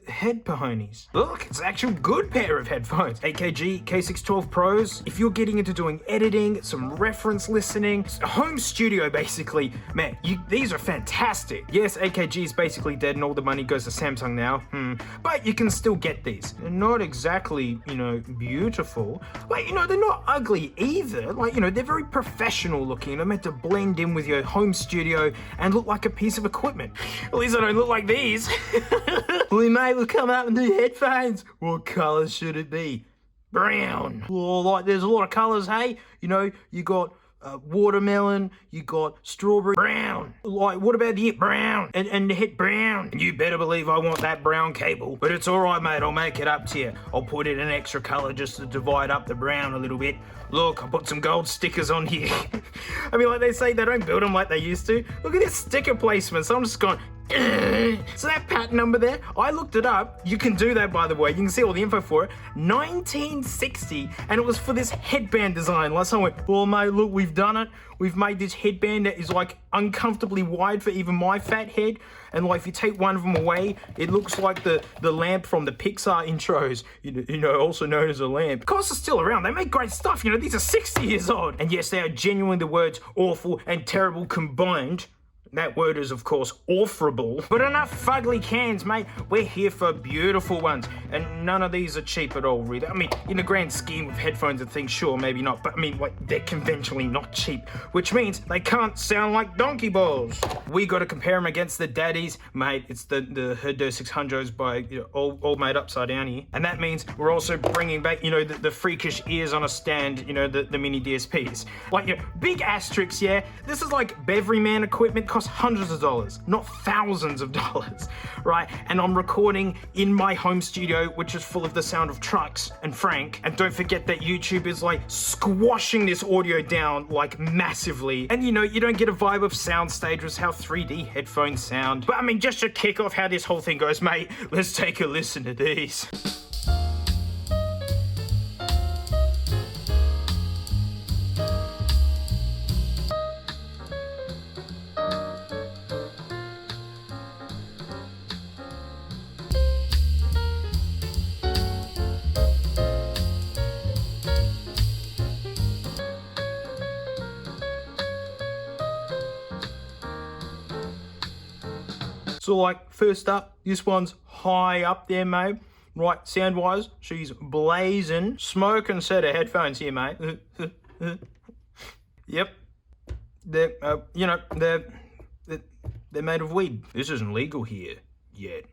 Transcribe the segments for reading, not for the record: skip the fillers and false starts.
head ponies. Look, it's an actual good pair of headphones. AKG K612 Pros. If you're getting into doing editing, some reference listening, home studio basically, man, these are fantastic. Yes, AKG is basically dead and all the money goes to Samsung now, but you can still get these. They're not exactly, beautiful. Like, they're not ugly either. Like, they're very professional looking. They're meant to blend in with your home studio and look like a piece of equipment. At least I don't look like these. We may will come out with new headphones. What color should it be? Brown. Oh, like there's a lot of colors, hey? You got watermelon, you got strawberry, brown. Like, what about the brown? And the head brown. And you better believe I want that brown cable. But it's all right, mate. I'll make it up to you. I'll put in an extra color just to divide up the brown a little bit. Look, I put some gold stickers on here. I mean, like they say, they don't build them like they used to. Look at this sticker placement. So I'm just going, so that patent number there, I looked it up. You can do that, by the way. You can see all the info for it. 1960, and it was for this headband design. Last time I went, oh mate, look, we've done it. We've made this headband that is like uncomfortably wide for even my fat head. And like if you take one of them away, it looks like the lamp from the Pixar intros, also known as a lamp. Of course, it's still around. They make great stuff. These are 60 years old. And yes, they are genuinely the words awful and terrible combined. That word is, of course, awful. But enough fugly cans, mate. We're here for beautiful ones. And none of these are cheap at all, really. I mean, in the grand scheme of headphones and things, sure, maybe not. But I mean, like, they're conventionally not cheap. Which means they can't sound like donkey balls. We got to compare them against the daddies. Mate, it's the Herdo 600s by, all made upside down here. And that means we're also bringing back, the freakish ears on a stand, the mini DSPs. Like, big asterisks, yeah. This is like Beverly Man equipment, costs hundreds of dollars, not thousands of dollars, right? And I'm recording in my home studio, which is full of the sound of trucks and Frank. And don't forget that YouTube is like squashing this audio down like massively. And you don't get a vibe of soundstage with how 3D headphones sound. But I mean, just to kick off how this whole thing goes, mate, let's take a listen to these. So like, first up, this one's high up there, mate. Right, sound-wise, she's blazing. Smoking set of headphones here, mate. Yep. They're made of weed. This isn't legal here yet.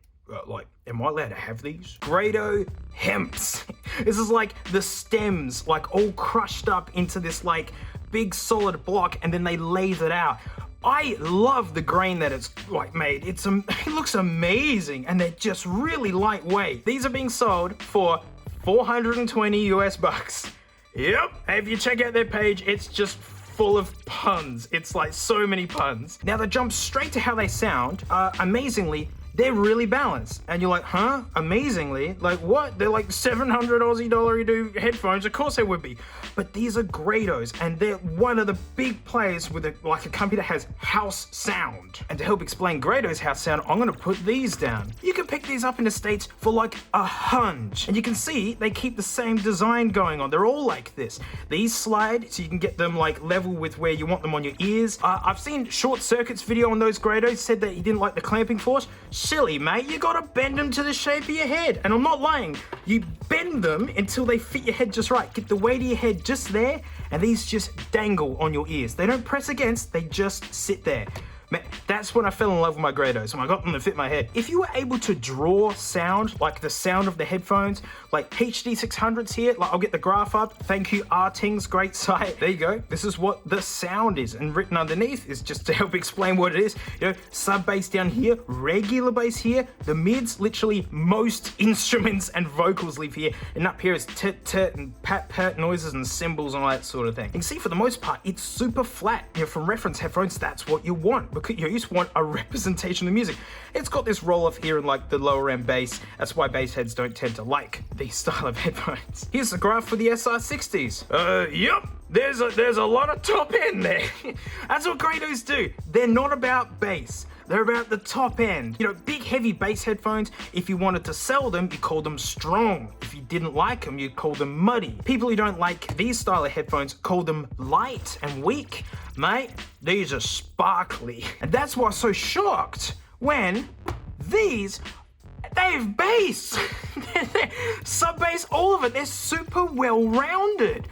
Am I allowed to have these? Grado Hemps. This is like the stems, like all crushed up into this like big solid block, and then they lathe it out. I love the grain that it's like made. It looks amazing, and they're just really lightweight. These are being sold for 420 US bucks. Yep, if you check out their page, it's just full of puns. It's like so many puns. Now they jump straight to how they sound. Amazingly, they're really balanced. And you're like, huh? Amazingly? Like what? They're like 700 Aussie dollar do headphones. Of course they would be. But these are Grados, and they're one of the big players with a company that has house sound. And to help explain Grado's house sound, I'm gonna put these down. You can pick these up in the States for like $100. And you can see they keep the same design going on. They're all like this. These slide so you can get them like level with where you want them on your ears. I've seen Short Circuit's video on those Grados, said that he didn't like the clamping force. Silly, mate, you gotta bend them to the shape of your head. And I'm not lying. You bend them until they fit your head just right. Get the weight of your head just there, and these just dangle on your ears. They don't press against, they just sit there. Man, that's when I fell in love with my Grados, and I got them to fit my head. If you were able to draw sound, like the sound of the headphones, like HD 600s here, like I'll get the graph up. Thank you, Arting's great site. There you go. This is what the sound is, and written underneath is just to help explain what it is. Sub bass down here, regular bass here, the mids, literally most instruments and vocals live here, and up here is tit and pat noises and cymbals and all that sort of thing. You can see for the most part, it's super flat. From reference headphones, that's what you want. You just want a representation of music. It's got this roll off here in like the lower end bass. That's why bass heads don't tend to like these style of headphones. Here's the graph for the SR60s. Yep. there's a lot of top end there. That's what Grados do. They're not about bass. They're about the top end. You know, big heavy bass headphones, if you wanted to sell them, you call them strong. If you didn't like them, you'd call them muddy. People who don't like these style of headphones call them light and weak. Mate, these are sparkly. And that's why I was so shocked when these, they have bass. Sub bass, all of it. They're super well rounded.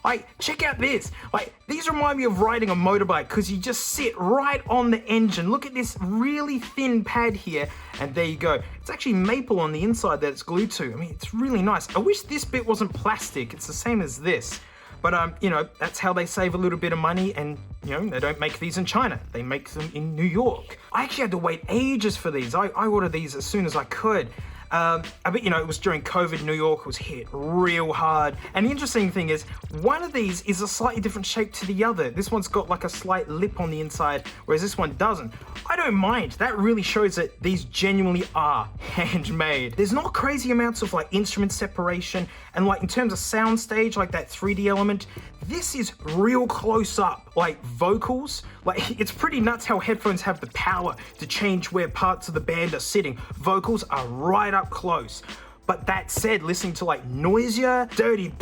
Like, check out this. Like, these remind me of riding a motorbike because you just sit right on the engine. Look at this really thin pad here, and there you go. It's actually maple on the inside that it's glued to. I mean, it's really nice. I wish this bit wasn't plastic. It's the same as this. But, you know, that's how they save a little bit of money, and, you know, they don't make these in China. They make them in New York. I actually had to wait ages for these. I ordered these as soon as I could. But you know, it was during COVID, New York was hit real hard. And the interesting thing is, one of these is a slightly different shape to the other. This one's got like a slight lip on the inside, whereas this one doesn't. I don't mind. That really shows that these genuinely are handmade. There's not crazy amounts of like instrument separation, and like in terms of soundstage, like that 3D element, this is real close up, like vocals. Like, it's pretty nuts how headphones have the power to change where parts of the band are sitting. Vocals are right up close. But that said, listening to like noisier, dirty,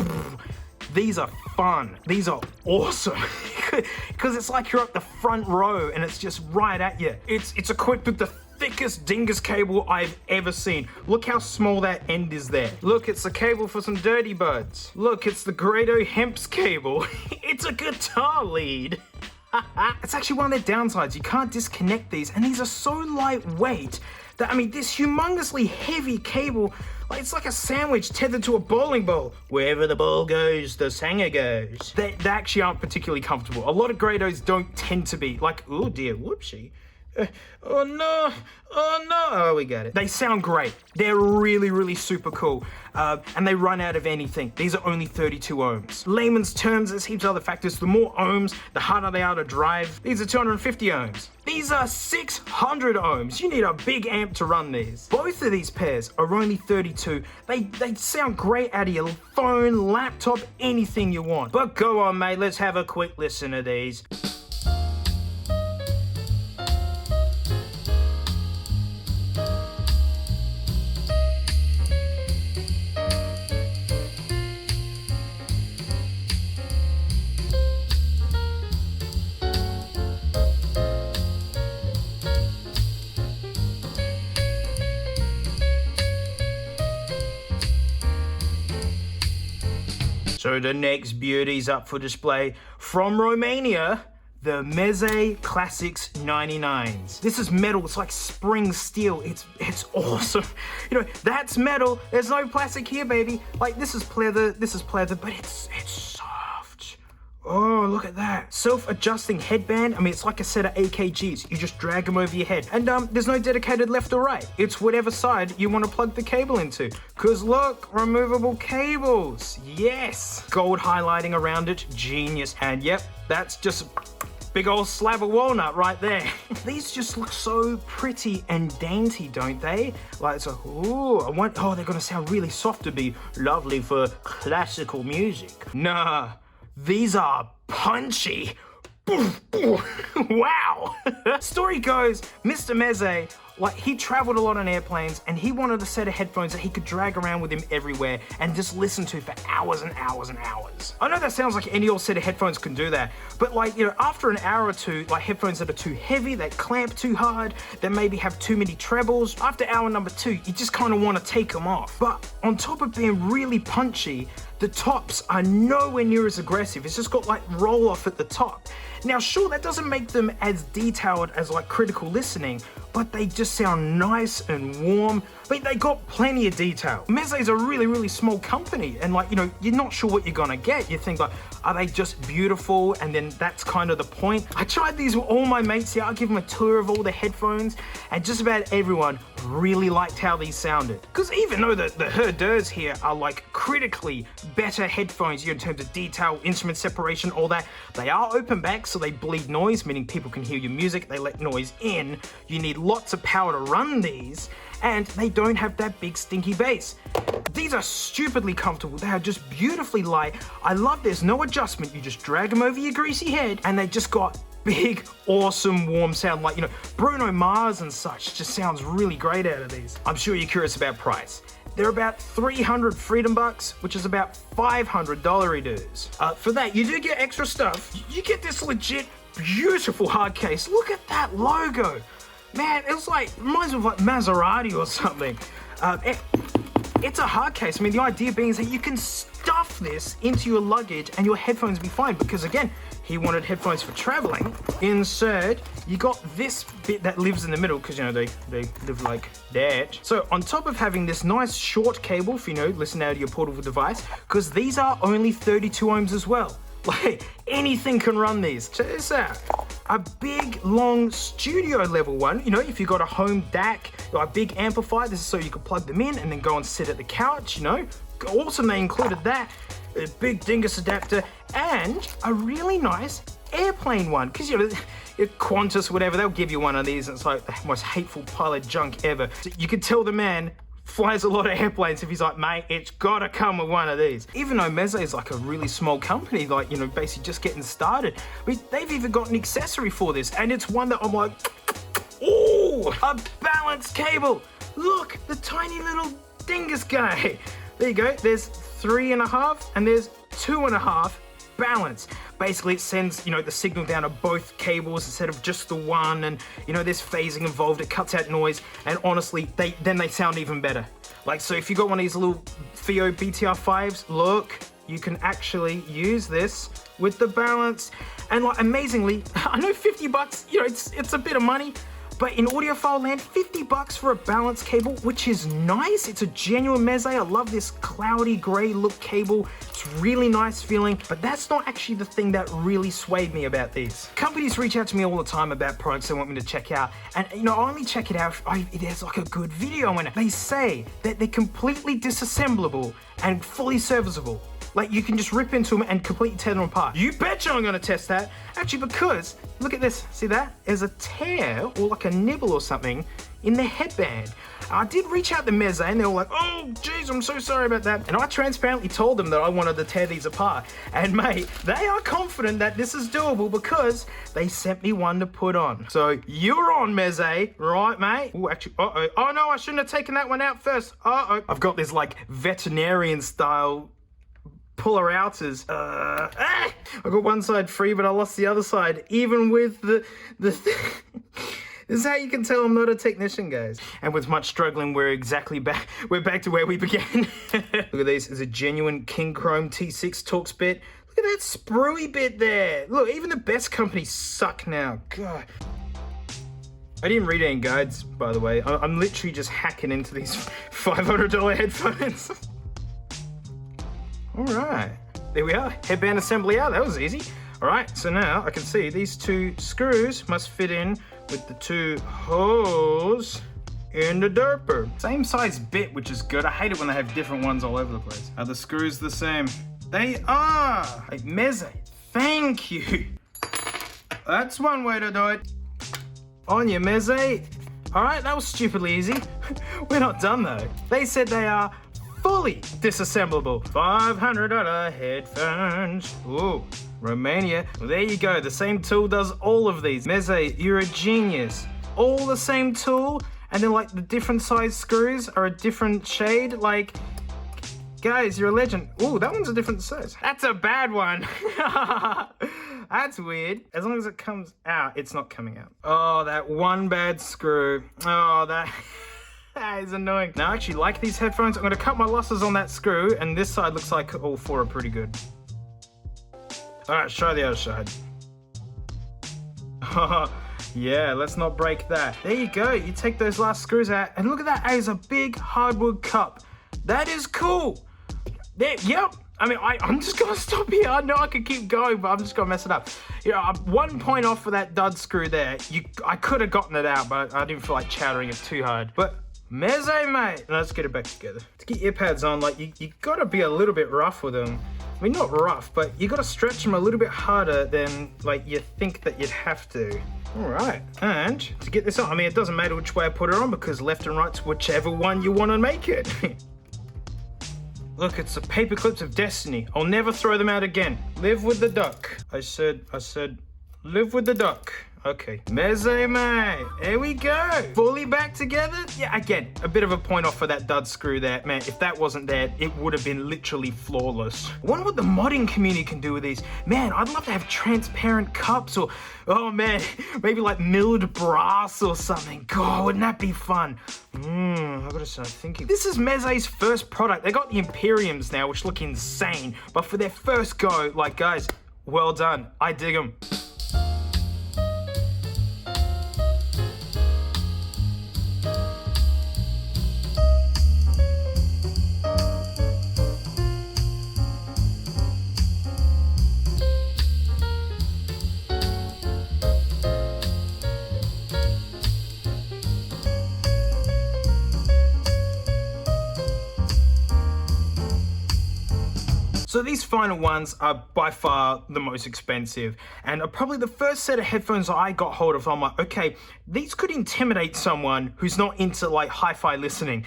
these are fun. These are awesome. Because it's like you're up the front row and it's just right at you. It's equipped with the thickest dingus cable I've ever seen. Look how small that end is there. Look, it's the cable for some dirty buds. Look, it's the Grado Hemp's cable. It's a guitar lead. It's actually one of their downsides. You can't disconnect these, and these are so lightweight that, I mean, this humongously heavy cable, like, it's like a sandwich tethered to a bowling ball. Wherever the ball goes, the sanger goes. They actually aren't particularly comfortable. A lot of Grados don't tend to be. Like, oh dear, whoopsie. Oh no, oh, we got it. They sound great. They're really, really super cool. And they run out of anything. These are only 32 ohms. Layman's terms, there's heaps of other factors. The more ohms, the harder they are to drive. These are 250 ohms. These are 600 ohms. You need a big amp to run these. Both of these pairs are only 32. They sound great out of your phone, laptop, anything you want. But go on, mate, let's have a quick listen to these. So the next beauty's up for display from Romania, the Meze Classics 99s. This is metal, it's like spring steel. It's awesome. You know, that's metal. There's no plastic here, baby. Like, this is pleather, but it's soft. Oh, look at that. Self-adjusting headband. I mean, it's like a set of AKGs. You just drag them over your head. And there's no dedicated left or right. It's whatever side you want to plug the cable into. Cause look, removable cables. Yes. Gold highlighting around it, genius. And yep, that's just a big old slab of walnut right there. These just look so pretty and dainty, don't they? Like, it's a, oh, they're gonna sound really soft to be lovely for classical music. Nah. These are punchy. Wow. Story goes, Mr. Meze, like, he traveled a lot on airplanes and he wanted a set of headphones that he could drag around with him everywhere and just listen to for hours and hours and hours. I know that sounds like any old set of headphones can do that, but like, you know, after an hour or two, like headphones that are too heavy, that clamp too hard, that maybe have too many trebles, after hour number 2, you just kind of want to take them off. But on top of being really punchy, the tops are nowhere near as aggressive. It's just got like roll off at the top. Now, sure, that doesn't make them as detailed as like critical listening, but they just sound nice and warm. I mean, they got plenty of detail. Meze is a really, really small company, and like, you know, you're not sure what you're gonna get. You think like, are they just beautiful? And then that's kind of the point. I tried these with all my mates here. I give them a tour of all the headphones, and just about everyone really liked how these sounded. Because even though the hors d'oeuvres here are like critically better headphones, you know, in terms of detail, instrument separation, all that, they are open back, so they bleed noise, meaning people can hear your music. They let noise in. You need lots of power to run these. and they don't have that big stinky bass. These are stupidly comfortable. They are just beautifully light. I love there's no adjustment. You just drag them over your greasy head and they just got big, awesome, warm sound. Like, you know, Bruno Mars and such just sounds really great out of these. I'm sure you're curious about price. They're about 300 freedom bucks, which is about $500 dues. For that, you do get extra stuff. You get this legit, beautiful hard case. Look at that logo. Man, it's like, reminds me of like Maserati or something. It's a hard case. I mean, the idea being is that you can stuff this into your luggage and your headphones will be fine, because again, he wanted headphones for traveling. Insert, you got this bit that lives in the middle, because you know, they live like that. So on top of having this nice short cable for, you know, listen out of your portable device, because these are only 32 ohms as well. Like, anything can run these. Check this out. A big, long studio level one. You know, if you got a home DAC or a big amplifier, this is so you can plug them in and then go and sit at the couch, you know. Awesome, they included that. A big dingus adapter and a really nice airplane one. Because, you know, Qantas, whatever, they'll give you one of these and it's like the most hateful pile of junk ever. So you can tell the man flies a lot of airplanes if he's like, mate, it's gotta come with one of these. Even though Meze is like a really small company, like, you know, basically just getting started, they've even got an accessory for this, and it's one that I'm like, oh, a balance cable. Look, the tiny little dingus guy. There you go, there's 3.5 and there's 2.5 balance. Basically, it sends, you know, the signal down to both cables instead of just the one, and you know, there's phasing involved. It cuts out noise, and honestly, they sound even better. Like, so if you got one of these little Theo BTR5s, look, you can actually use this with the balance. And like, amazingly, I know 50 bucks, you know, it's a bit of money, but in audiophile land, 50 bucks for a balance cable, which is nice. It's a genuine Meze. I love this cloudy gray look cable. It's really nice feeling, but that's not actually the thing that really swayed me about these. Companies reach out to me all the time about products they want me to check out, and you know, I only check it out if there's like a good video in it. They say that they're completely disassemblable and fully serviceable. Like, you can just rip into them and completely tear them apart. You betcha I'm gonna test that. Actually, because, look at this, see that? There's a tear or like a nibble or something in the headband. I did reach out to Meze and they were like, oh geez, I'm so sorry about that. And I transparently told them that I wanted to tear these apart. And mate, they are confident that this is doable because they sent me one to put on. So you're on, Meze, right mate? Oh, actually, uh-oh. Oh no, I shouldn't have taken that one out first. Uh-oh. I've got this like veterinarian style puller outers. I got one side free, but I lost the other side, even with the This is how you can tell I'm not a technician, guys. And with much struggling, we're back to where we began. Look at this, it's a genuine King Chrome T6 Torx bit. Look at that spruey bit there. Look, even the best companies suck now. God. I didn't read any guides, by the way. I'm literally just hacking into these $500 headphones. All right, there we are. Headband assembly out, that was easy. All right, so now I can see these two screws must fit in with the two holes in the derper. Same size bit, which is good. I hate it when they have different ones all over the place. Are the screws the same? They are. Hey, Meze, thank you. That's one way to do it. On you, Meze. All right, that was stupidly easy. We're not done though. They said they are fully disassemblable. $500 headphones. Ooh, Romania. Well, there you go. The same tool does all of these. Meze, you're a genius. All the same tool, and then like the different size screws are a different shade. Like, guys, you're a legend. Ooh, that one's a different size. That's a bad one. That's weird. As long as it comes out, it's not coming out. Oh, that one bad screw. Oh, that is annoying. Now, I actually like these headphones. I'm gonna cut my losses on that screw, and this side looks like all four are pretty good. All right, try the other side. Yeah, let's not break that. There you go. You take those last screws out, and look at that. It's a big hardwood cup. That is cool. There, yep. I mean, I'm just gonna stop here. I know I could keep going, but I'm just gonna mess it up. You know, I'm 1 point off for that dud screw there. I could have gotten it out, but I didn't feel like chattering it too hard. But Meze, mate. Let's get it back together. To get ear pads on, like, you gotta be a little bit rough with them. I mean, not rough, but you gotta stretch them a little bit harder than, like, you think that you'd have to. All right, and to get this on, I mean, it doesn't matter which way I put it on because left and right's whichever one you want to make it. Look, it's the paper clips of destiny. I'll never throw them out again. Live with the duck. I said, live with the duck. Okay, Meze, mate. There we go. Fully back together. Yeah, again, a bit of a point off for that dud screw there. Man, if that wasn't there, it would have been literally flawless. I wonder what the modding community can do with these. Man, I'd love to have transparent cups or, oh man, maybe like milled brass or something. God, wouldn't that be fun? I gotta start thinking. This is Meze's first product. They got the Imperiums now, which look insane. But for their first go, like, guys, well done. I dig them. So these final ones are by far the most expensive and are probably the first set of headphones I got hold of. I'm like, okay, these could intimidate someone who's not into like hi-fi listening.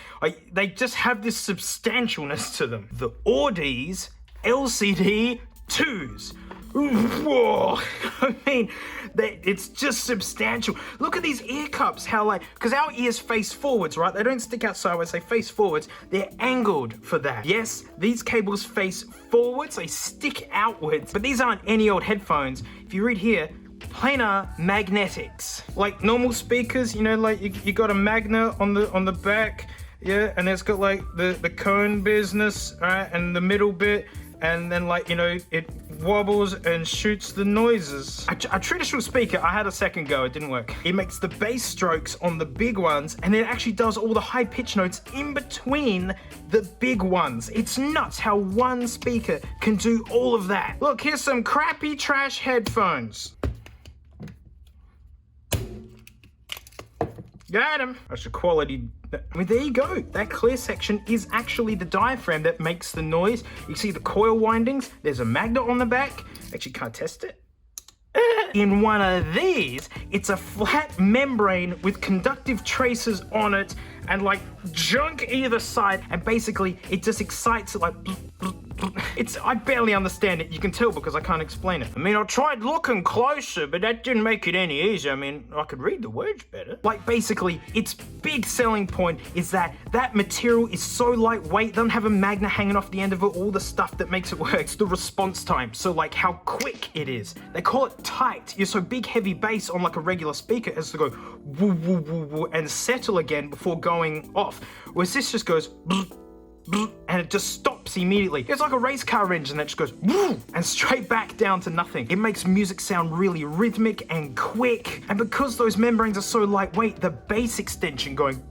They just have this substantialness to them. The Audeze LCD-2s. Whoa, I mean, it's just substantial. Look at these ear cups, how like, because our ears face forwards, right? They don't stick out sideways, they face forwards. They're angled for that. Yes, these cables face forwards, they stick outwards, but these aren't any old headphones. If you read here, planar magnetics. Like normal speakers, you know, like you got a magnet on the back, yeah, and it's got like the cone business, right, and the middle bit, and then like, you know, it wobbles and shoots the noises. A traditional speaker, I had a second go, it didn't work. It makes the bass strokes on the big ones, and it actually does all the high pitch notes in between the big ones. It's nuts how one speaker can do all of that. Look, here's some crappy trash headphones. Got him. That's a quality. I mean, there you go. That clear section is actually the diaphragm that makes the noise. You see the coil windings. There's a magnet on the back. Actually, can't test it. In one of these, it's a flat membrane with conductive traces on it and like junk either side, and basically it just excites it like I barely understand it. You can tell because I can't explain it. I mean, I tried looking closer, but that didn't make it any easier. I mean, I could read the words better. Like basically, its big selling point is that material is so lightweight, doesn't have a magnet hanging off the end of it, all the stuff that makes it work. It's the response time, so like how quick it is. They call it tight. You're so big, heavy bass on like a regular speaker has to go woo, woo, woo, woo, and settle again before going off. Whereas this just goes and it just stops immediately. It's like a race car engine that just goes and straight back down to nothing. It makes music sound really rhythmic and quick. And because those membranes are so lightweight, the bass extension going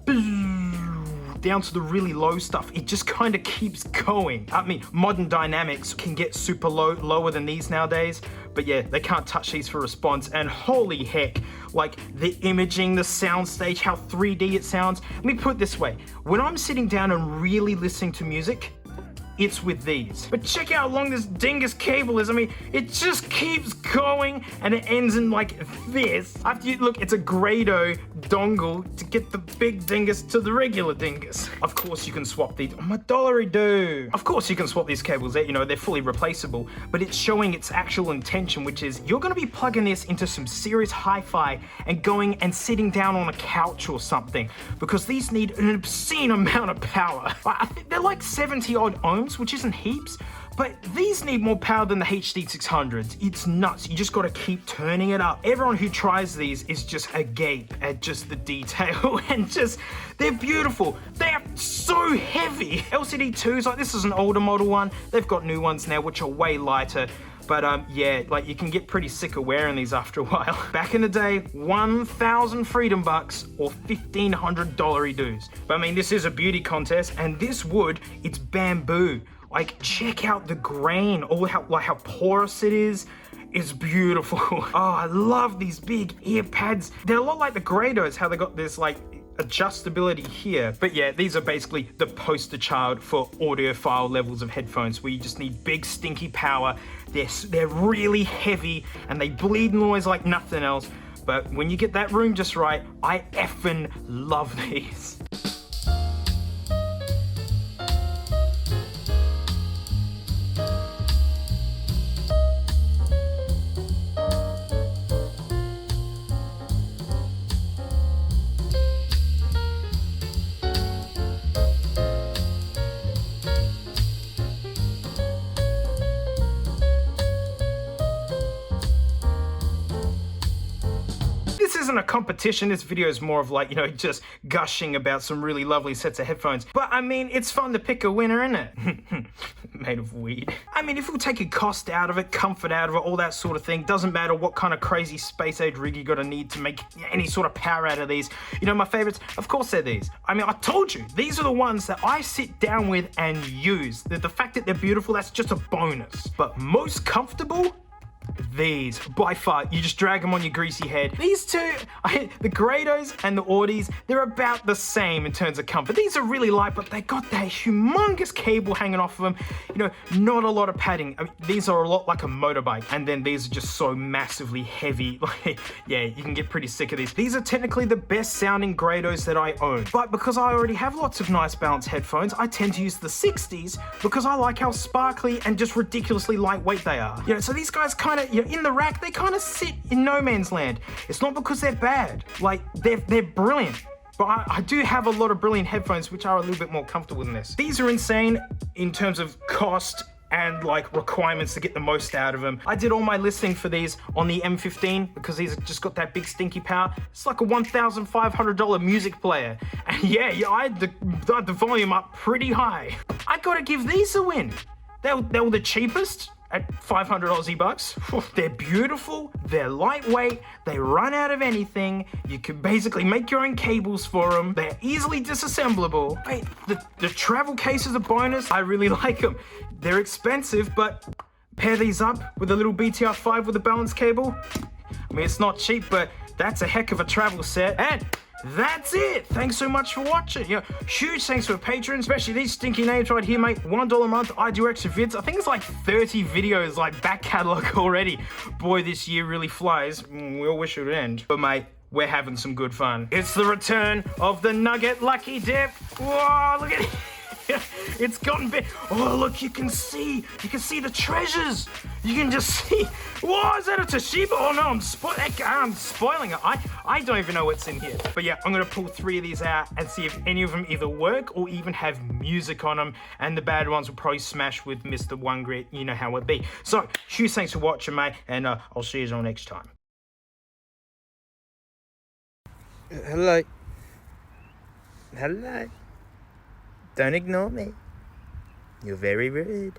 down to the really low stuff, it just kind of keeps going. I mean, modern dynamics can get super lower than these nowadays, but yeah, they can't touch these for response. And holy heck, like the imaging, the soundstage, how 3D it sounds. Let me put it this way, when I'm sitting down and really listening to music, it's with these. But check out how long this dingus cable is. I mean, it just keeps going and it ends in like this. After you look, it's a Grado dongle to get the big dingus to the regular dingus. Of course you can swap these. Oh my dollary do. Of course you can swap these cables out, you know, they're fully replaceable, but it's showing its actual intention, which is you're gonna be plugging this into some serious hi-fi and going and sitting down on a couch or something, because these need an obscene amount of power. I think they're like 70 odd ohms, which isn't heaps, but these need more power than the HD600s. It's nuts. You just got to keep turning it up. Everyone who tries these is just agape at just the detail and just, they're beautiful. They are so heavy. LCD2s, like this is an older model one. They've got new ones now, which are way lighter. But yeah, like you can get pretty sick of wearing these after a while. Back in the day, 1,000 freedom bucks or 1,500 dollary dues. But I mean, this is a beauty contest, and this wood, it's bamboo. Like, check out the grain, or how porous it is. It's beautiful. Oh, I love these big ear pads. They're a lot like the Grados, how they got this like adjustability here. But yeah, these are basically the poster child for audiophile levels of headphones, where you just need big stinky power. They're really heavy and they bleed noise like nothing else. but when you get that room just right, I effing love these. This isn't a competition, this video is more of like, you know, just gushing about some really lovely sets of headphones. But I mean, it's fun to pick a winner, isn't it? Made of weed. I mean, if we're taking cost out of it, comfort out of it, all that sort of thing, doesn't matter what kind of crazy space age rig you gotta need to make any sort of power out of these. You know, my favorites, of course they're these. I mean, I told you, these are the ones that I sit down with and use. The fact that they're beautiful, that's just a bonus. But most comfortable? These, by far, you just drag them on your greasy head. These two, the Grados and the Audes, they're about the same in terms of comfort. These are really light, but they got that humongous cable hanging off of them. You know, not a lot of padding. I mean, these are a lot like a motorbike, and then these are just so massively heavy. Like, yeah, you can get pretty sick of these. These are technically the best sounding Grados that I own, but because I already have lots of nice balanced headphones, I tend to use the 60s because I like how sparkly and just ridiculously lightweight they are. You know, so these guys kind of, you know, in the rack, they kind of sit in no man's land. It's not because they're bad. Like, they're brilliant. But I do have a lot of brilliant headphones which are a little bit more comfortable than this. These are insane in terms of cost and like requirements to get the most out of them. I did all my listening for these on the M15 because these have just got that big stinky power. It's like a $1,500 music player. And yeah, I had the volume up pretty high. I gotta give these a win. They were the cheapest at 500 Aussie bucks. They're beautiful, they're lightweight, they run out of anything, you can basically make your own cables for them, they're easily disassemblable. Wait, the travel case is a bonus. I really like them. They're expensive, but pair these up with a little BTR5 with a balance cable. I mean, it's not cheap, but that's a heck of a travel set. And that's it. Thanks so much for watching. You know, huge thanks for patrons, especially these stinky names right here, mate. $1 a month. I do extra vids. I think it's like 30 videos, like back catalog already. Boy, this year really flies. We all wish it would end. But mate, we're having some good fun. It's the return of the Nugget Lucky Dip. Whoa, look at it. It's gotten big. Oh, look, you can see the treasures. You can just see. Whoa, is that a Toshiba? Oh no, I'm spoiling it. I don't even know what's in here. But yeah, I'm gonna pull 3 of these out and see if any of them either work or even have music on them. And the bad ones will probably smash with Mr. One Grit. You know how it be. So, huge thanks for watching, mate, and I'll see you all next time. Hello. Hello. Don't ignore me. You're very rude.